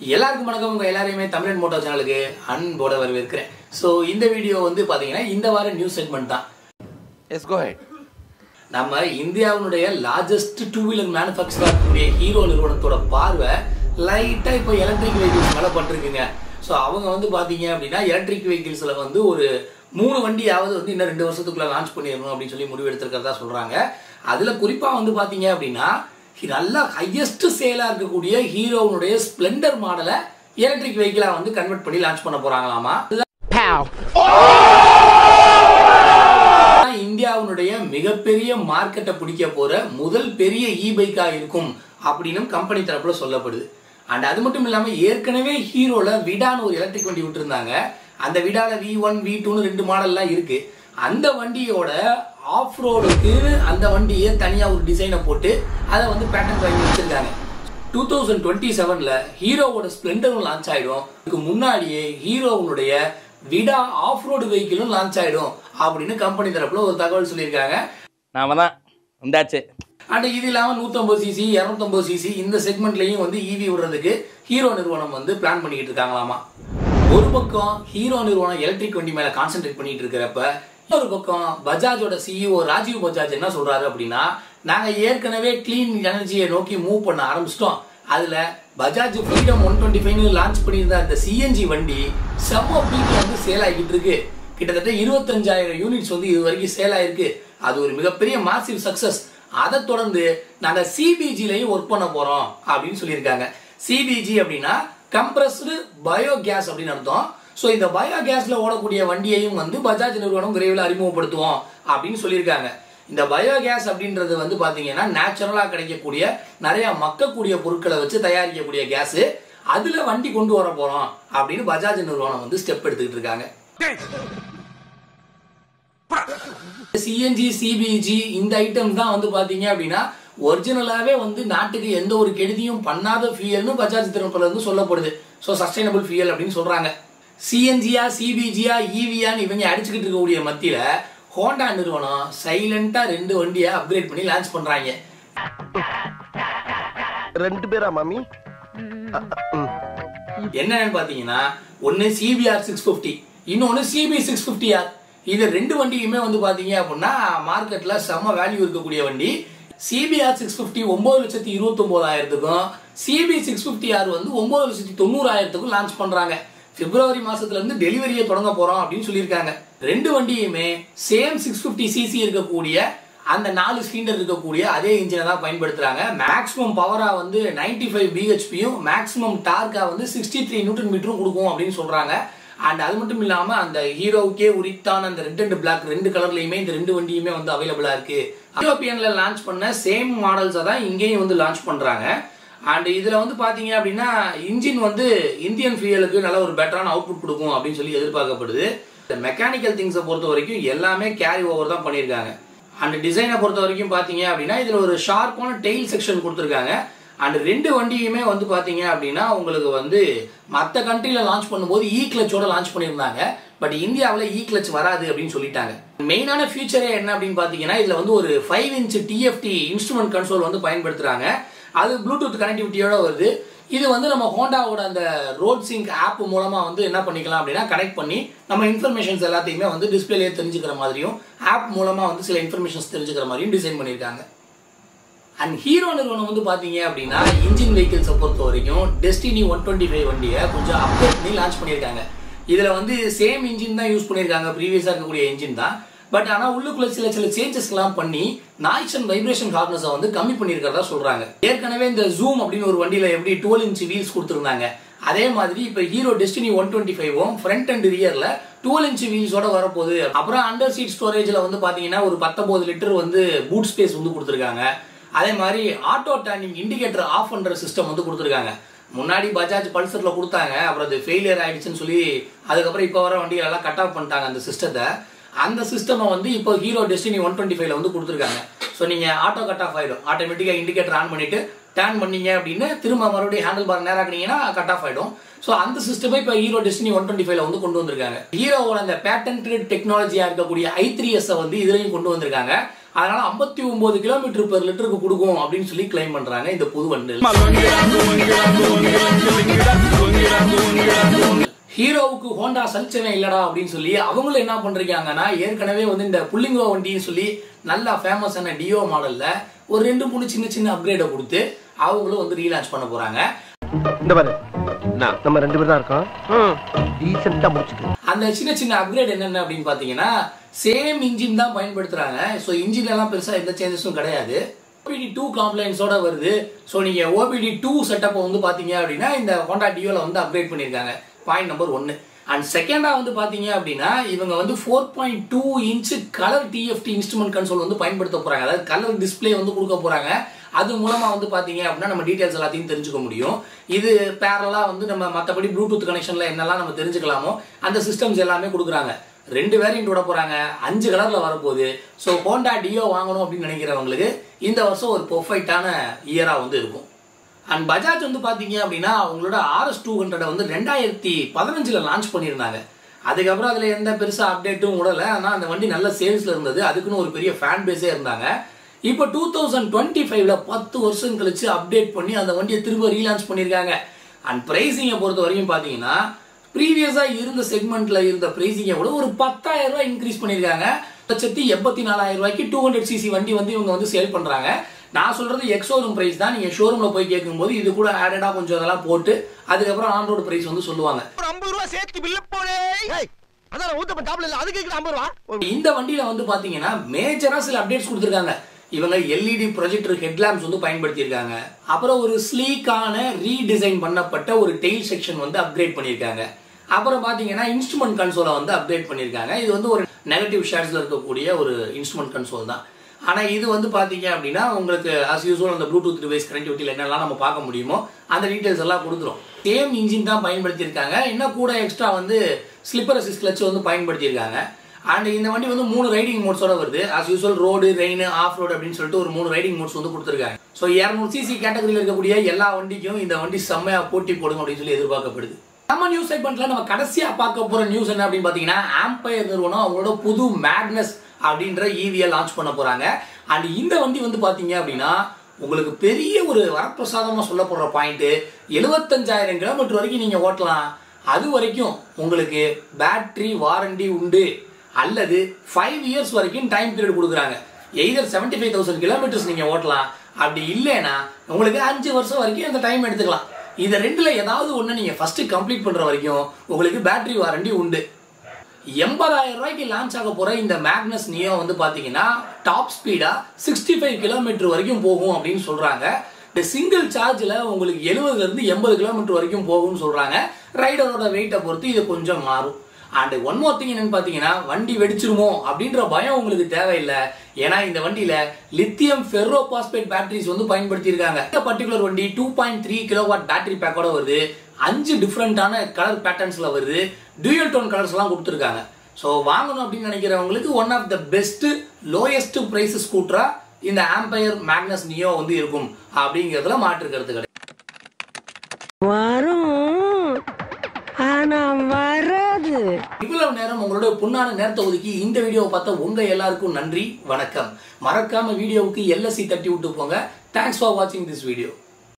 எல்லாருக்கும் வணக்கம். உங்க எல்லாரையுமே தமிழன் மோட்டார் சேனலுக்கு அன்போட வரவேற்கிறேன். ஸோ இந்த வீடியோ வந்து பாத்தீங்கன்னா இந்த வார நியூஸ் செக்மெண்ட் தான். எஸ் கோ ஹெட். நம்ம இந்தியாவுடைய லார்ஜஸ்ட் டூ வீலர் மேனுஃபேக்சரர் கூடிய ஹீரோ நிறுவனத்தோட பார்வை லைட்டா இப்போ எலக்ட்ரிக் வெஹிக்கிள்ஸ் மேல பட்டிருக்குங்க. ஸோ அவங்க வந்து பாத்தீங்க அப்படின்னா எலக்ட்ரிக் வெஹிக்கிள்ஸ்ல வந்து ஒரு 3 வண்டியாவது வந்து இன்னும் 2 வருஷத்துக்குள்ள லான்ச் பண்ணிடணும் அப்படின்னு சொல்லி முடிவு எடுத்திருக்கிறதா சொல்றாங்க. அதுல குறிப்பா வந்து பாத்தீங்க அப்படின்னா நல்ல ஹையஸ்ட் சேலா இருக்கக்கூடிய ஹீரோனுடைய ஸ்ப்ளெண்டர் மாடலை எலக்ட்ரிக் வெஹிக்கிளா வந்து கன்வெர்ட் பண்ணி லான்ச் பண்ண போறாங்களாமா. இந்தியாவுடைய மிகப்பெரிய மார்க்கெட்டை பிடிக்க போற முதல் பெரிய இ பைக்கா இருக்கும் அப்படின்னு கம்பெனி தரப்புல சொல்லப்படுது. அண்ட் அது மட்டும் இல்லாம ஏற்கனவே ஹீரோல விடான்னு ஒரு எலக்ட்ரிக் வண்டி விட்டுருந்தாங்க. அந்த விடால V1 V2 2 மாடல்லாம் இருக்கு. அந்த வண்டியோட ஆஃப் ரோடுக்கு அந்த வண்டியை தனியா ஒரு டிசைனை போட்டு அதை வந்து பேட்டன் வாங்கி வச்சிருக்காங்க. 2027ல ஹீரோவோட ஸ்ப்ளெண்டரும் லான்ச் ஆயிடும். இதுக்கு முன்னாடியே ஹீரோவுடைய விடா ஆஃப் ரோடு வெஹிக்கிளும் லான்ச் ஆயிடும் அப்படின்னு கம்பெனி தரப்புல ஒரு தகவல் சொல்லியிருக்காங்க. நாம தான் வந்தாச்சு. அண்ட் இது இல்லாம 150cc 250cc இந்த செக்மெண்ட்லயும் வந்து ஈவி விடுறதுக்கு ஹீரோ நிறுவனம் வந்து பிளான் பண்ணிக்கிட்டு இருக்காங்களாமா. ஒரு பக்கம் ஹீரோ நிறுவனம் எலக்ட்ரிக் வண்டி மேல கான்சென்ட்ரேட் பண்ணிட்டு இருக்கிறப்ப ஒரு பக்கம் பஜாஜோட சிஇஓ ராஜீவ் பஜாஜ் என்ன சொல்றாரு அப்படின்னா, நாங்க ஏற்கனவே கிளீன் எனர்ஜியை நோக்கி மூவ் பண்ண ஆரம்பிச்சிட்டோம். அதுல பஜாஜ் ஃப்ரீடம் 125 லான்ச் பண்ணியிருந்த அந்த சிஎன்ஜி வண்டி செம்ம பீக்ல வந்து சேல் ஆகிட்டு இருக்கு. கிட்டத்தட்ட 25,000 யூனிட்ஸ் வந்து இது வரைக்கும் சேல் ஆயிருக்கு. அது ஒரு மிகப்பெரிய மாசிவ் சக்சஸ். அதை தொடர்ந்து நாங்க சிபிஜிலையும் ஒர்க் பண்ண போறோம் அப்படின்னு சொல்லியிருக்காங்க. சிபிஜி அப்படின்னா கம்ப்ரஸ்டு பயோகேஸ் அப்படின்னு அர்த்தம். சோ இந்த பயோகேஸ்ல ஓடக்கூடிய வண்டியையும் வந்து பஜாஜ் நிறுவனம் விரைவில் அறிமுகப்படுத்துவோம் அப்படின்னு சொல்லியிருக்காங்க. இந்த பயோகேஸ் அப்படின்றது வந்து பாத்தீங்கன்னா நேச்சுரலா கிடைக்கக்கூடிய நிறைய மக்கக்கூடிய பொருட்களை வச்சு தயாரிக்கக்கூடிய கேஸ். அதுல வண்டி கொண்டு வர போறோம் அப்படின்னு பஜாஜ் நிறுவனம் வந்து ஸ்டெப் எடுத்துக்கிட்டு இருக்காங்க. சிஎன்ஜி சிபிஜி இந்த ஐட்டம் தான் வந்து பாத்தீங்க அப்படின்னா ஒரிஜினலாவே வந்து நாட்டுக்கு எந்த ஒரு கெடுதியும் பண்ணாத ஃபியூயல்னு பஜாஜ் தரப்புல இருந்து சொல்லப்படுது. சோ சஸ்டைனபிள் ஃபியூயல் அப்படின்னு சொல்றாங்க. சிஎன்ஜியா சிபிஜியா ஈவியான்னு இவங்க அடிச்சுக்கிட்டு இருக்கக்கூடிய மத்தியில ஹோண்டா நிறுவனம் சைலண்டா 2 வண்டியை அப்கிரேட் பண்ணி லான்ச் பண்றாங்க. 2 பேரா மாமி? என்னன்னு பாத்தீங்கன்னா ஒன்னு CBR 650 இன்னொன்னு CB 650R. இது 2 வண்டியுமே வந்து பாத்தீங்க அப்படின்னா மார்க்கெட்ல செம்ம வேல்யூ இருக்கக்கூடிய வண்டி. CBR 650 9,29,000க்கும் CB 650R வந்து 9,90,000க்கும் லான்ச் பண்றாங்க. பிப்ரவரி மாசத்துல இருந்து டெலிவரியை தொடங்க போறோம் அப்படின்னு சொல்லியிருக்காங்க. 2 வண்டியுமே சேம் 650cc இருக்கக்கூடிய அந்த 4 சிலிண்டர் இருக்கக்கூடிய அதே இன்ஜினை தான் பயன்படுத்துறாங்க. மேக்ஸிமம் பவரா வந்து 95 bhpயும் மேக்ஸிமம் டார்க்கா வந்து 63 நியூட்டன் மீட்டரும் கொடுக்கும் அப்படின்னு சொல்றாங்க. அண்ட் அது மட்டும் இல்லாம அந்த ஹீரோவுக்கே உரித்தான அந்த ரெட் அண்ட் பிளாக் 2 கலர்லயுமே இந்த 2 வண்டியுமே வந்து அவைலபிளா இருக்கு. யூரோப்பியன்ல லான்ச் பண்ண சேம் மாடல்ஸை தான் இங்கேயும் வந்து லான்ச் பண்றாங்க. அண்ட் இதுல வந்து பாத்தீங்க அப்படின்னா இன்ஜின் வந்து இந்தியன் ஃபியூயலுக்கு நல்ல ஒரு பெட்டரான அவுட்புட் கொடுக்கும் அப்படின்னு சொல்லி எதிர்பார்க்கப்படுது. மெக்கானிக்கல் திங்ஸை பொறுத்த வரைக்கும் எல்லாமே கேரி ஓவர் தான் பண்ணியிருக்காங்க. அண்ட் டிசைனை பொறுத்த வரைக்கும் பாத்தீங்க அப்படின்னா இதுல ஒரு ஷார்ப்பான டெயில் செக்ஷன் கொடுத்துருக்காங்க. அண்ட் 2 வண்டியுமே வந்து பாத்தீங்க அப்படின்னா உங்களுக்கு வந்து மற்ற கண்ட்ரில லான்ச் பண்ணும்போது இ கிளச்சோட லான்ச் பண்ணியிருந்தாங்க. பட் இந்தியாவில் இ கிளச் வராது அப்படின்னு சொல்லிட்டாங்க. மெயினான ஃபியூச்சரே என்ன அப்படின்னு பாத்தீங்கன்னா இதுல வந்து ஒரு 5 inch TFT இன்ஸ்ட்ருமெண்ட் கன்சோல் வந்து பயன்படுத்துறாங்க. அது ப்ளூடூத் கனெக்டிவிட்டியோட வருது. இது வந்து நம்ம ஹோண்டாவோட அந்த ரோட் சிங்க் ஆப் மூலமா வந்து என்ன பண்ணிக்கலாம் அப்படின்னா கனெக்ட் பண்ணி நம்ம இன்ஃபர்மேஷன்ஸ் எல்லாத்தையுமே வந்து டிஸ்பிளேலே தெரிஞ்சுக்கிற மாதிரியும் ஆப் மூலமா வந்து சில இன்ஃபர்மேஷன்ஸ் தெரிஞ்சுக்கிற மாதிரியும் டிசைன் பண்ணியிருக்காங்க. அண்ட் ஹீரோ நிறுவனம் வந்து பாத்தீங்க அப்படின்னா இன்ஜின் வெஹிக்கிள்ஸை பொறுத்த வரைக்கும் டெஸ்டினி 125 வண்டியை கொஞ்சம் அப்டேட் பண்ணி லான்ச் பண்ணியிருக்காங்க. இதுல வந்து சேம் இன்ஜின் தான் யூஸ் பண்ணியிருக்காங்க, ப்ரீவியஸா இருக்கக்கூடிய இன்ஜின் தான். பட் ஆனா உள்ளுக்குள்ள சில சேஞ்சஸ் எல்லாம் பண்ணி நாய்ஸ் அண்ட் வைப்ரேஷன் ஹார்னஸை வந்து கம்மி பண்ணியிருக்கிறதா சொல்றாங்க. ஏற்கனவே இந்த ஜூம் அப்படின்னு ஒரு வண்டியில எப்படி 12 inch வீல்ஸ் கொடுத்துருந்தாங்க, அதே மாதிரி இப்ப ஹீரோ டெஸ்டினி 125 ஃப்ரண்ட் அண்ட் ரியர்ல 12 inch வீல்ஸோட வரப்போகுது. அப்புறம் அண்டர் சீட் ஸ்டோரேஜ்ல வந்து பாத்தீங்கன்னா ஒரு 19 லிட்டர் வந்து பூட் ஸ்பேஸ் வந்து கொடுத்துருக்காங்க. அதே மாதிரி ஆட்டோ டர்னிங் இண்டிகேட்டர் ஆஃப் பண்ற சிஸ்டம் வந்து கொடுத்துருக்காங்க. முன்னாடி பஜாஜ் பல்சர்ல கொடுத்தாங்க, அப்புறம் அது ஃபெயிலியர் ஆயிடுச்சுன்னு சொல்லி அதுக்கப்புறம் இப்ப வர வண்டிகள் எல்லாம் கட் ஆஃப் பண்ணிட்டாங்க அந்த சிஸ்டத்தை. அந்த சிஸ்டம் வந்து இப்போ ஹீரோ டெஸ்டினி 125ல வந்து கொடுத்துருக்காங்க. ஸோ நீங்க ஆட்டோ கட் ஆஃப் ஆயிடும். ஆட்டோமேட்டிக்கா இண்டிகேட்டர் ஆன் பண்ணிட்டு டர்ன் பண்ணீங்க அப்படின்னு திரும்ப மறுபடியும் ஹேண்டில் பார் நேராக்கினீங்கன்னா கட் ஆஃப் ஆயிடும். ஸோ அந்த சிஸ்டமே இப்போ ஹீரோ டெஸ்டினி 125ல வந்து கொண்டு வந்திருக்காங்க. ஹீரோவோட அந்த பேட்டன்ட் டெக்னாலஜியா இருக்கக்கூடிய i3s வந்து இதுலயும் கொண்டு வந்திருக்காங்க. அதனால 59 கிலோமீட்டர் பெர் லிட்டருக்கு கொடுக்கும் அப்படின்னு சொல்லி கிளைம் பண்றாங்க இந்த புது வண்டி. ஹீரோவுக்கு ஹோண்டா சலிச்சவே இல்லடா அப்படின்னு சொல்லி அவங்களும் என்ன பண்றாங்கன்னா ஏற்கனவே வந்து இந்த புள்ளிங்கோ வண்டின்னு சொல்லி நல்லா ஃபேமஸான டியோ மாடல்ல ஒரு 2-3 சின்ன சின்ன அப்கிரேடை கொடுத்து அவங்களும் வந்து ரீலான்ச் பண்ண போறாங்க. இந்த பாரு நம்ம 2 பேர் தான் இருக்கோம், டீசென்ட்டா முடிச்சுட்டு. அந்த சின்ன சின்ன அப்கிரேட் என்னென்ன அப்படின்னு பாத்தீங்கன்னா சேம் இன்ஜின் தான் பயன்படுத்துறாங்க. ஸோ இன்ஜின்ல எல்லாம் பெருசா எந்த சேஞ்சஸும் கிடையாது. OBD2 காம்ப்ளைன்ஸோட வருது. ஸோ நீங்க OBD2 செட்டப்பை வந்து பாத்தீங்க அப்படின்னா இந்த ஹோண்டா டியோல வந்து அப்கிரேட் பண்ணிருக்காங்க. Point number 1. அண்ட் செகண்டா வந்து பாத்தீங்க அப்படின்னா இவங்க வந்து 4.2 inch colour TFT instrument console வந்து பயன்படுத்த போறாங்க. அதாவது கலர் டிஸ்பிளே வந்து கொடுக்க போறாங்க. அது மூலமா வந்து பாத்தீங்க அப்படின்னா நம்ம டீடைல்ஸ் எல்லாத்தையும் தெரிஞ்சுக்க முடியும். இது பேரலா வந்து நம்ம மற்றபடி ப்ளூடூத் கனெக்ஷன்ல என்னெல்லாம் நம்ம தெரிஞ்சுக்கலாமோ அந்த சிஸ்டம்ஸ் எல்லாமே கொடுக்குறாங்க. 2 வேரியன்ட் விட போறாங்க, 5 கலர்ல வரப்போகுது. ஸோ ஹோண்டா டியோ வாங்கணும் அப்படின்னு நினைக்கிறவங்களுக்கு இந்த வருஷம் ஒரு பெர்ஃபெக்டான இயரா வந்து இருக்கும். அண்ட் பஜாஜ் வந்து பாத்தீங்க அப்படின்னா அவங்களோட RS200 வந்து 2015 லான்ச் பண்ணியிருந்தாங்க. அதுக்கப்புறம் அதுல எந்த பெருசா அப்டேட்டும் விடல. ஆனா அந்த வண்டி நல்ல சேல்ஸ்ல இருந்தது, அதுக்குன்னு ஒரு பெரிய ஃபேன் பேஸே இருந்தாங்க. இப்போ 2025ல 10 வருஷம் கழிச்சு அப்டேட் பண்ணி அந்த வண்டியை திரும்ப ரீலான்ச் பண்ணிருக்காங்க. அண்ட் பிரைசிங்கை பொறுத்த வரைக்கும் பாத்தீங்கன்னா ப்ரீவியஸா இருந்த செக்மெண்ட்ல இருந்த பிரைசிங்கை விட ஒரு 10,000 ரூபாய் இன்க்ரீஸ் பண்ணிருக்காங்க. 1,84,000 ரூபாய்க்கு 200cc வண்டி வந்து இவங்க வந்து சேல் பண்றாங்க. நான் சொல்றது எக்ஸோரூம் பிரைஸ் தான். நீங்க ஷோரூம்ல போய் கேட்கும்போது இது கூட ஆடடா கொஞ்சம் அதெல்லாம் போட்டு அதுக்கப்புறம் ஆன் ரோடு பிரைஸ் வந்து சொல்லுவாங்க. 50 ரூபாய் சேர்த்து பில்ல போடே. அதான் ஊத்தப்ப டாப்ல இல்ல, அதுக்கு 50 ரூபாய். இந்த வண்டியில வந்து பாத்தீங்கன்னா மேஜரா சில அப்டேட்ஸ் கொடுத்திருக்காங்க. இவங்க LED ப்ரொஜெக்டர் ஹெட்லாம்ப்ஸ் வந்து பயன்படுத்தி இருக்காங்க. அப்புறம் ஒரு ஸ்லீக்கான ரீடிசைன் பண்ணப்பட்ட ஒரு டெயில் செக்ஷன் வந்து அப்கிரேட் பண்ணிருக்காங்க. அப்புறம் பாத்தீங்கன்னா இன்ஸ்ட்ருமெண்ட் கன்சோலை வந்து அப்டேட் பண்ணிருக்காங்க. இது வந்து ஒரு நெகட்டிவ் ஷேட்ஸ்ல இருக்கக்கூடிய ஒரு இன்ஸ்ட்ருமெண்ட் கன்சோல் தான். ஆனா இது வந்து பாத்தீங்க அப்படின்னா உங்களுக்கு as usual அந்த ப்ளூடூத் டிவைஸ் கனெக்டிவிட்டில என்னெல்லாம் நம்ம பார்க்க முடியுமோ அந்த டீடைல்ஸ் எல்லாம் கொடுத்துரும். சேம் இன்ஜின் தான் பயன்படுத்தி இருக்காங்க. இன்னும் கூட எக்ஸ்ட்ரா வந்து ஸ்லிப்பர் அசிஸ்ட் கிளட்ச் வந்து பயன்படுத்தி இருக்காங்க. அண்ட் இந்த வண்டி வந்து 3 ரைடிங் மோட்ஸோட வருது. as usual road, rain, off road அப்படின்னு சொல்லிட்டு ஒரு 3 ரைடிங் மோட்ஸ் வந்து கொடுத்துருக்காங்க. ஸோ 200cc கேட்டகரியில் இருக்கக்கூடிய எல்லா வண்டிக்கும் இந்த வண்டி செம்மையா போட்டி போடும் அப்படின்னு சொல்லி எதிர்பார்க்கப்படுது. நம்ம நியூஸ் செக்மெண்ட்ல நம்ம கடைசியா பார்க்க போற நியூஸ் என்ன அப்படின்னு பாத்தீங்கன்னா ஆம்பயர் நிறுவனம் அவங்களோட புது மேக்னஸ் அப்படின்ற EV லான்ச் பண்ண போறாங்க. அண்ட் இந்த வண்டி வந்து பாத்தீங்க அப்படின்னா உங்களுக்கு பெரிய ஒரு வரப்பிரசாதமா சொல்ல போற பாயிண்ட் 75,000 கிலோமீட்டர் வரைக்கும் நீங்க ஓட்டலாம். அது வரைக்கும் உங்களுக்கு பேட்டரி வாரண்டி உண்டு. அல்லது 5 இயர்ஸ் வரைக்கும் டைம் பீரியட் கொடுக்குறாங்க. எய்தர் 75,000 கிலோமீட்டர்ஸ் நீங்க ஓட்டலாம், அப்படி இல்லைன்னா உங்களுக்கு 5 வருஷம் வரைக்கும் அந்த டைம் எடுத்துக்கலாம். இந்த ரெண்டுல ஏதாவது ஒண்ணு நீங்க ஃபர்ஸ்ட் கம்ப்ளீட் பண்ற வரைக்கும் உங்களுக்கு பேட்டரி வாரண்டி உண்டு. 80,000 ரூபாய்க்கு லான்ச் ஆக போற இந்த மேக்னஸ் நியோ வந்து பாத்தீங்கன்னா டாப் ஸ்பீடா 65 கிலோமீட்டர் வரைக்கும் போகும் அப்படின்னு சொல்றாங்க. இந்த சிங்கிள் சார்ஜ்ல உங்களுக்கு 70ல இருந்து 80 கிலோமீட்டர் வரைக்கும் போகும்னு சொல்றாங்க. ரைடரோட வெயிட்டை பொறுத்து இது கொஞ்சம் மாறும். அண்ட் ஒன் மோர் திங் என்னன்னு பாத்தீங்கன்னா வண்டி வெடிச்சிருமோ அப்படின்ற பயம் உங்களுக்கு தேவையில்லை. ஏன்னா இந்த வண்டியில லித்தியம் ஃபெர்ரோ பாஸ்பேட் பேட்டரிஸ் வந்து பயன்படுத்தி இருக்காங்க. இந்த பர்டிகுலர் வண்டி 2.3 கிலோவாட் பேட்டரி பேக்கோட வருது. 5 டிஃபரெண்டான கலர் பேட்டர்ன்ஸ்ல வருது. டியூயல் டோன் கலர்ஸ் எல்லாம் கொடுத்துருக்காங்க. ஸோ வாங்கணும் அப்படின்னு நினைக்கிறவங்களுக்கு one of the best lowest price ஸ்கூட்டரா இந்த ஆம்பயர் மேக்னஸ் நியோ வந்து இருக்கும் அப்படிங்கிறதுல மாற்று கருத்து கிடையாது. இவ்வளவு நேரம் உங்களோட பொன்னான நேரத்தை ஒதுக்கி இந்த வீடியோவை பார்த்த உங்க எல்லாருக்கும் நன்றி, வணக்கம். மறக்காம வீடியோவுக்கு LSC தட்டி விட்டு போங்க. தேங்க்ஸ் ஃபார் வாட்சிங் திஸ் வீடியோ.